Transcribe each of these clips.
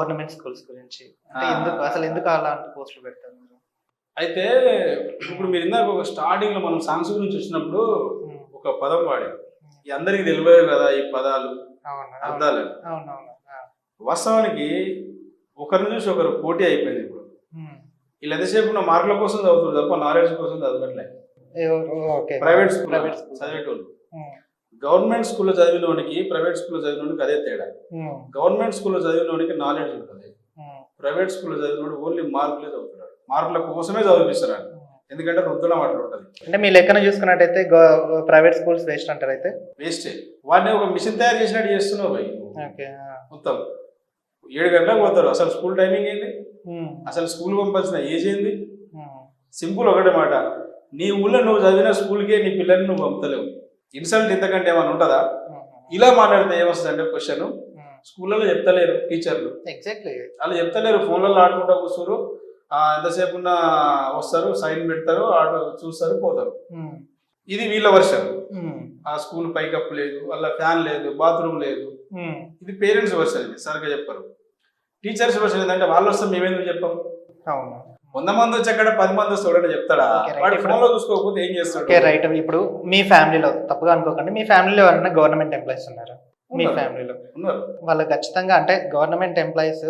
Government schools గురించి అంటే ఎందుకు అలాంటి పోస్టులు పెడతారు మీరు? అయితే ఇప్పుడు మీరు ఇందాక ఒక స్టార్టింగ్ లో మనం సాంగ్స్ గురించి వచ్చినప్పుడు ఒక పదం వాడాం. ఈ అందరికి తెలియదు కదా ఈ పదాలు అర్థాలు. వాస్తవానికి ఒకరిని చూసి ఒకరు పోటీ అయిపోయింది. ఇప్పుడు వీళ్ళు ఎంతసేపు ఉన్న మార్కుల కోసం చదువుతారు తప్ప నాలెడ్జ్ కోసం చదవట్లేదు. ప్రైవేట్ స్కూల్ చదివేటోళ్ళు గవర్నమెంట్ స్కూల్లో చదివినోనికి ప్రైవేట్ స్కూల్లో చదివినోనికి అదే తేడా. గవర్నమెంట్ స్కూల్లో చదివినోనికి నాలెడ్జ్ ఉంటుంది, ప్రైవేట్ స్కూల్లో చదివినోడు ఓన్లీ మార్కులే చదువుతున్నాడు. మార్కుల కోసమే చదివిస్తారు, ఎందుకంటే రుద్దడం అట్లా ఉంటుంది. అంటే మీ లెక్కన చూసుకున్నట్టయితే ప్రైవేట్ స్కూల్స్ వేస్ట్ అంటారు. అయితే వేస్టే. వాడిని ఒక మిషన్ తయారు చేసినట్టు చేస్తున్నావు భయ్. మొత్తం 7 గంటలకు పోతారు. అసలు స్కూల్ టైమింగ్ ఏంది? అసలు స్కూల్ పంపాల్సిన ఏజ్ ఏంది? సింపుల్ ఒకటే మాట, నీ ఊళ్ళో నువ్వు చదివిన స్కూల్కే నీ పిల్లల్ని నువ్వు పంపుతలేవు. ఇన్సల్ట్ ఇంతకంటే ఏమైనా ఉంటుందా? ఇలా మాట్లాడితే ఏమొస్తుంది అంటే క్వశ్చన్, స్కూళ్ళలో చెప్తలేరు టీచర్లు, ఎగ్జాక్ట్లీ వాళ్ళు చెప్తలేరు, ఫోన్లలో ఆడుకుంటూ కూర్చోరు, ఎంతసేపు ఉన్న వస్తారు, సైన్ పెడతారు, ఆడు చూస్తారు, పోతారు. ఇది వీళ్ళ వర్షన్. ఆ స్కూల్ పైకప్పు లేదు, వాళ్ళ ఫ్యాన్ లేదు, బాత్రూమ్ లేదు. ఇది పేరెంట్స్ వర్షన్. ఇది సరిగ్గా చెప్పారు. టీచర్స్ వర్షన్ ఏంటంటే వాళ్ళు వస్తే మేమేందుకు చెప్పాం? 100 మంది వచ్చి అక్కడ 10 మంది వస్తే ఎవరైనా చెప్తాడా? వాడి ఫోన్ లో చూసుకోకపోతే ఏం చేస్తాడు? రైట్. ఇప్పుడు మీ ఫ్యామిలీలో తప్పుగా అనుకోకండి, మీ ఫ్యామిలీలో ఎవరైనా గవర్నమెంట్ ఎంప్లాయీస్ ఉన్నారు? మీ ఫ్యామిలీలో ఉన్నారు. వాళ్ళు ఖచ్చితంగా అంటే గవర్నమెంట్ ఎంప్లాయీస్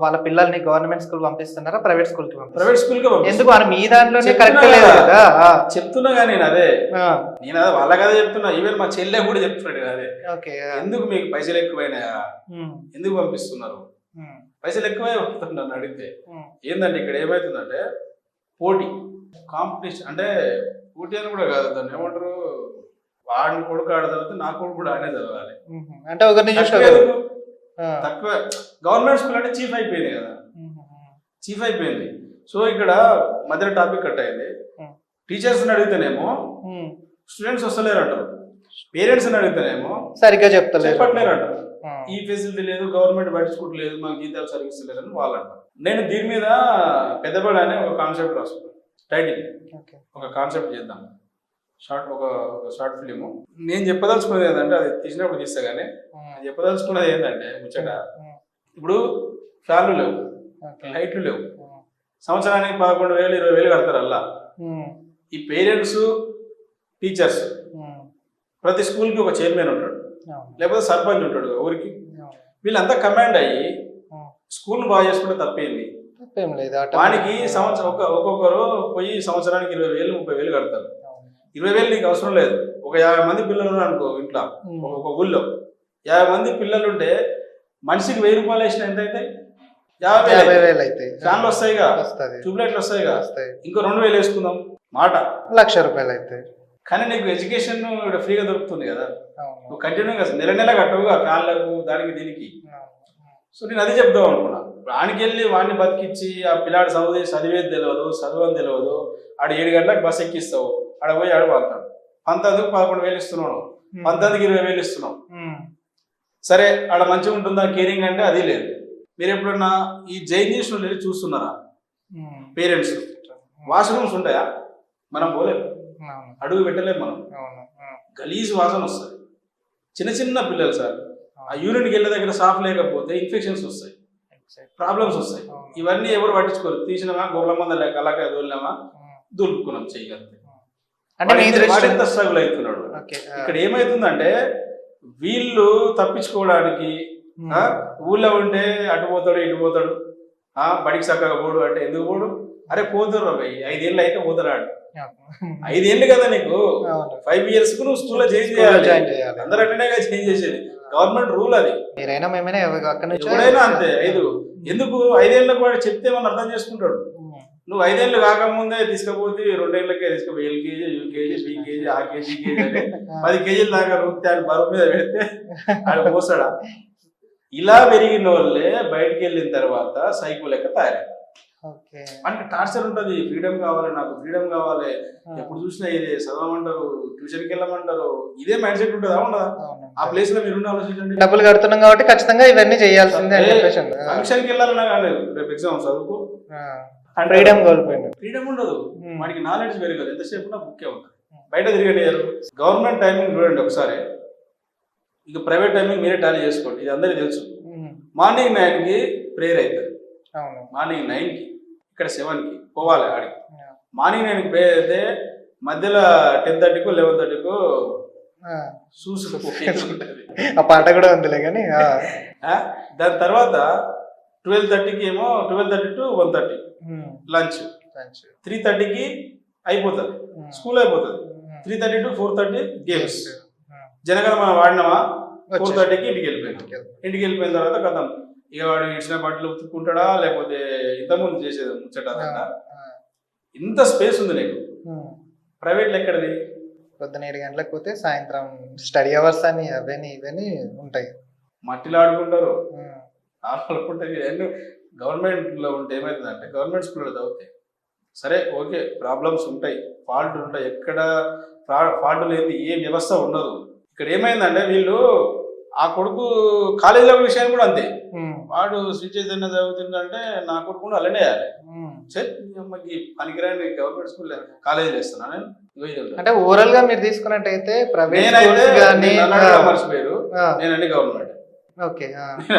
వాళ్ళ పిల్లల్ని గవర్నమెంట్ స్కూల్ పంపిస్తున్నారా, ప్రైవేట్ స్కూల్ కి పంపిస్తున్నారా? ప్రైవేట్ స్కూల్ కి. ఎందుకు మీ దాంట్లోనే కరెక్ట్ లేదు కదా? చెప్తున్నా నేను అదే వాళ్ళ కదా చెప్తున్నా. ఈవెన్ మా చెల్లె కూడా చెప్తున్నాడు అదే. ఎందుకు మీకు పైసలు ఎక్కువైనాయా, ఎందుకు పంపిస్తున్నారు? పైసలు ఎక్కువే పంపుతున్నారు అడిగితే. ఏంటంటే ఇక్కడ ఏమైతుందంటే పోటీ, కాంపిటీషన్. అంటే పోటీ అని కూడా కాదు, దాన్ని ఏమంటారు, వాడిని కొడుకు ఆడ చదివితే నా కొడుకు కూడా ఆడే చదవాలి అంటే ఒకరిని తక్కువ. గవర్నమెంట్ స్కూల్ అంటే చీఫ్ అయిపోయింది కదా, చీఫ్ అయిపోయింది. సో ఇక్కడ మధ్య టాపిక్ కట్ అయింది. టీచర్స్ అడిగితేనేమో స్టూడెంట్స్ వస్తలేరు అంటారు, పేరెంట్స్ అడిగితేనేమో సరిగ్గా చెప్పట్లేరు అంటారు. ఈ ఫెసిలిటీ లేదు, గవర్నమెంట్ పట్టించుకోవట్లేదు, మాకు జీతాలు సర్వీస్ లేదని వాళ్ళు అంటారు. నేను దీని మీద పెద్దబడి అనే ఒక కాన్సెప్ట్ రాసుకున్నాను. టైటిల్ ఒక కాన్సెప్ట్ చేద్దాం, ఒక షార్ట్ ఫిలిము. నేను చెప్పదలుచుకున్నది ఏంటంటే, అది తీసినప్పుడు తీస్తా కానీ చెప్పదలుచుకున్నది ఏంటంటే ముచ్చట, ఇప్పుడు ఫ్యాన్లు లేవు, లైట్లు లేవు, సంవత్సరానికి 11,000 20,000 కడతారు అలా. ఈ పేరెంట్స్, టీచర్స్, ప్రతి స్కూల్కి ఒక చైర్మన్ ఉంటాడు, లేకపోతే సర్పంచ్ ఉంటాడు ఊరికి. వీళ్ళంతా కమాండ్ అయ్యి స్కూల్ బాగా చేసుకుంటే తప్పేంది? వానికి సంవత్సరం ఒక్కొక్కరు పోయి సంవత్సరానికి 20,000 30,000 కడతారు. 20,000 నీకు అవసరం లేదు. ఒక 50 మంది పిల్లలు ఉన్నారు అనుకో ఇంట్లో, ఒక ఊళ్ళో 50 మంది పిల్లలు ఉంటే మనిషికి 1,000 రూపాయలు వేసిన ఎంత అయితే 50,000 అయితే. ఫ్యాన్లు వస్తాయిగా, ట్యూబ్లైట్లు వస్తాయిగా, ఇంకో 2,000 వేసుకుందాం మాట, 1,00,000 రూపాయలు అయితే. కానీ నీకు ఎడ్యుకేషన్ ఇక్కడ ఫ్రీగా దొరుకుతుంది కదా, నువ్వు కంటిన్యూగా నెల కట్టవుగా ఫ్యాన్లకు దానికి దీనికి. సో నేను అది చెప్దాం అనుకున్నా. వానికి వెళ్ళి వాడిని బతికిచ్చి ఆ పిల్లాడు చదివేది తెలియదు, చదువని తెలియదు, ఆడు 7 గంటలకు బస్ ఎక్కిస్తావు, ఆడ పోయి ఆడు వాడతాడు. 19కి 11,000 ఇస్తున్నావు, 19కి 20,000 ఇస్తున్నావు. సరే ఆడ మంచిగా ఉంటుందా కేరింగ్ అంటే అది లేదు. మీరు ఎప్పుడన్నా ఈ జైనీస్ వెళ్ళి చూస్తున్నారా? పేరెంట్స్ వాష్రూమ్స్ ఉంటాయా? మనం పోలేము, అడుగు పెట్టలేము మనం, గలీజ్ వాసన వస్తుంది. చిన్న చిన్న పిల్లలు సార్, ఆ యూరిన్కి వెళ్ళే దగ్గర సాఫ్ లేకపోతే ఇన్ఫెక్షన్స్ వస్తాయి, ప్రాబ్లమ్స్ వస్తాయి. ఇవన్నీ ఎవరు పట్టించుకోరు. తీసినామా గొర్రెల మంద లేక అలాగే దూలినామా దులుపుకున్నాం చేయగలిగితే. ఎంత స్ట్రగుల్ అవుతున్నాడు. ఇక్కడ ఏమైతుందంటే వీళ్ళు తప్పించుకోవడానికి ఊళ్ళో ఉంటే అటు పోతాడు ఇటు పోతాడు, బడికి చక్కగా పోడు అంటే ఎందుకు పోడు? అరే పోతారు 5 ఏళ్ళు అయితే పోతాడు. 5 ఏళ్ళు కదా నీకు, 5 years కు నువ్వు స్కూల్లో చేంజ్ చేయాలి. అందరూ అట్లనే చేంజ్ చేసేది, గవర్నమెంట్ రూల్ అది. ఎవడైనా అంతే. 5 ఎందుకు 5 ఏళ్ళకు వాడు చెప్తే మనం అర్థం చేసుకుంటాడు. నువ్వు 5 ఏళ్ళు కాకముందే తీసుకపోతే 2 ఏళ్ళకే తీసుకుపో LKG UKG BKG ఆ కేజీ అంటే 10 కేజీల దాకా రూపితే ఆయన బరువు మీద పెడితే ఆయన పోసాడా? ఇలా పెరిగిన వాళ్ళే బయటికి వెళ్ళిన తర్వాత సైకో లెక్క తయారయ్యారు. అంటే టార్చర్ ఉంటుంది, ఫ్రీడమ్ కావాలి, నాకు ఫ్రీడమ్ కావాలి, ఎప్పుడు చూసినా ఇదే చదవమంటారు, ట్యూషన్కి వెళ్ళమంటారు, ఇదే మైండ్ సెట్ ఉంటుందా? ఉండదా? ఆ ప్లేస్ లో మీరు ఆలోచించండి. డబ్బులు కడుతున్నాం కాబట్టి ఖచ్చితంగా ఇవన్నీ చేయాల్సిందే. ఫంక్షన్కి వెళ్ళాలన్నా కానీ రేపు ఎగ్జామ్ చదువుకు ఫ్రీడమ్ కోల్పోయింది, ఫ్రీడమ్ ఉండదు, వాడికి నాలెడ్జ్ పెరగదు, ఎంతసేపు నా బుక్కే ఉంటుంది, బయట తిరిగేయారు. గవర్నమెంట్ టైమింగ్ చూడండి ఒకసారి, ఇక ప్రైవేట్ టైమింగ్ మీరే టాలీ చేసుకోండి, ఇది అందరికీ తెలుసు. మార్నింగ్ 9కి ప్రేయర్ అవుతుంది, అవును. మార్నింగ్ 9కి, ఇక్కడ 7కి పోవాలి ఆడికి. మార్నింగ్ 9కి ప్రేయర్ అయితే మధ్యలో 10:30కు 11:30కు చూసుకుంటుంది. ఆ పాట కూడా ఉందిలే కానీ. దాని తర్వాత 12:30కి ఏమో 12:30 to 1:30 లంచ్, 3:30కి అయిపోతుంది స్కూల్ అయిపోతుంది, 3:30 to 4:30 గేమ్స్. జనగణ మనం వాడినామా 4:30కి ఇంటికి వెళ్ళిపోయిన తర్వాత కథం ఇక వాడు ఇచ్చిన బట్టలు ఉతుక్కుంటాడా లేకపోతే ఇంతకుముందు చేసేది ముచ్చట. ఇంత స్పేస్ ఉంది నీకు. ప్రైవేట్లో ఎక్కడది? పొద్దున 7 గంటలకు పోతే సాయంత్రం స్టడీ అవర్స్ అని అవన్నీ ఇవన్నీ ఉంటాయి. మట్టిలో ఆడుకుంటారు, ఆడుకుంటారు. గవర్నమెంట్ లో ఉంటే ఏమవుతుందంటే గవర్నమెంట్ స్కూల్లో చదివితే సరే ఓకే ప్రాబ్లమ్స్ ఉంటాయి, ఫాల్ట్ ఉంటాయి, ఎక్కడ ఫాల్ట్ లేని ఏ వ్యవస్థ ఉండదు. ఇక్కడ ఏమైందంటే వీళ్ళు ఆ కొడుకు కాలేజీల విషయాన్ని కూడా అంతే, వాడు శ్రీ చైతన్య చదువుతుందంటే నా కొడుకు కూడా అలానే వేయాలి. అమ్మకి పనికిరాని గవర్నమెంట్ స్కూల్ కాలేజీలు వేస్తున్నాను నేను. అంటే ఓవరాల్ గా మీరు తీసుకున్నట్టయితే మర్చిపోయారు, నేనండి గవర్నమెంట్. ఓకే.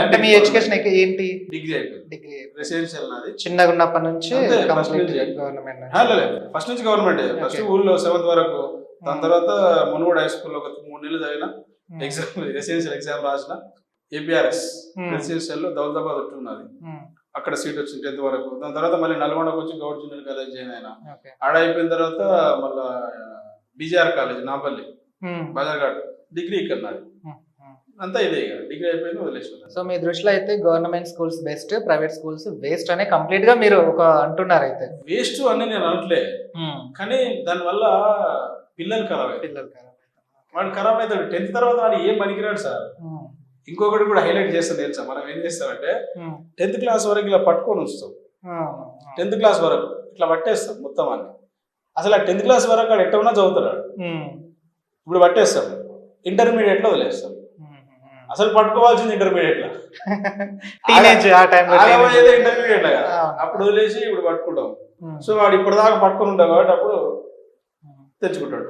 అంటే మీ ఎడ్యుకేషన్ ఏంటి? డిగ్రీ అయిపోయింది. డిగ్రీ రెసిడెన్షియల్ నాది. చిన్నగా ఉన్నప్పటి నుంచి గవర్నమెంట్. ఫస్ట్ నుంచి గవర్నమెంట్. ఫస్ట్ ఊళ్ళో 7th వరకు, దాని తర్వాత మునుగోడు హై స్కూల్లో ఒక 3 నెలలు చదివిన, ఎగ్జామ్ రెసిడెన్షియల్ ఎగ్జామ్ రాసిన. ఏపీఆర్ఎస్ రెసిడెన్షియల్ దౌలతాబాద్ ఉన్నది, అక్కడ సీట్ వచ్చింది 10th వరకు. దాని తర్వాత మళ్ళీ నల్గొండకు వచ్చి గౌడ్ జూనియర్ కాలేజ్ జాయిన్ అయినా. ఆడ అయిపోయిన తర్వాత మళ్ళా బీజేఆర్ కాలేజ్ నాపల్లి బజార్ఘాట్, డిగ్రీ ఇక్కడ నాది. అంతా ఇదే డిగ్రీ అయిపోయింది, వదిలేసుకున్నాను. సో మీ దృష్టిలో అయితే government schools best, private schools waste అనే కంప్లీట్ గా మీరు ఒక అంటున్నారు. అయితే వేస్ట్ అని నేను అనట్లే, కానీ దానివల్ల పిల్లలు ఖరాబ్ అవుతారు. వాడు ఖరాబ్ అవుతాడు. 10th తర్వాత వాడు ఏం పనికిరాడు సార్. ఇంకొకటి కూడా హైలైట్ చేస్తాను తెలుసా, మనం ఏం చేస్తామంటే 10th క్లాస్ వరకు ఇలా పట్టుకొని ఉంచుతాం. 10th క్లాస్ వరకు ఇట్లా పట్టేస్తాం మొత్తం అన్ని. అసలు ఆ 10th క్లాస్ వరకు వాడు ఎట్ట ఉన్నా చదువుతాడు. ఇప్పుడు పట్టేస్తాం, ఇంటర్మీడియట్ లో వదిలేస్తాం. అసలు పట్టుకోవాల్సింది ఇంటర్మీడియట్ లో, ఇంటర్మీడియట్ కదా, అప్పుడు వదిలేసి ఇప్పుడు పట్టుకుంటాం. సో వాడు ఇప్పటిదాకా పట్టుకుని ఉంటాం కాబట్టి అప్పుడు తెచ్చుకుంటాడు.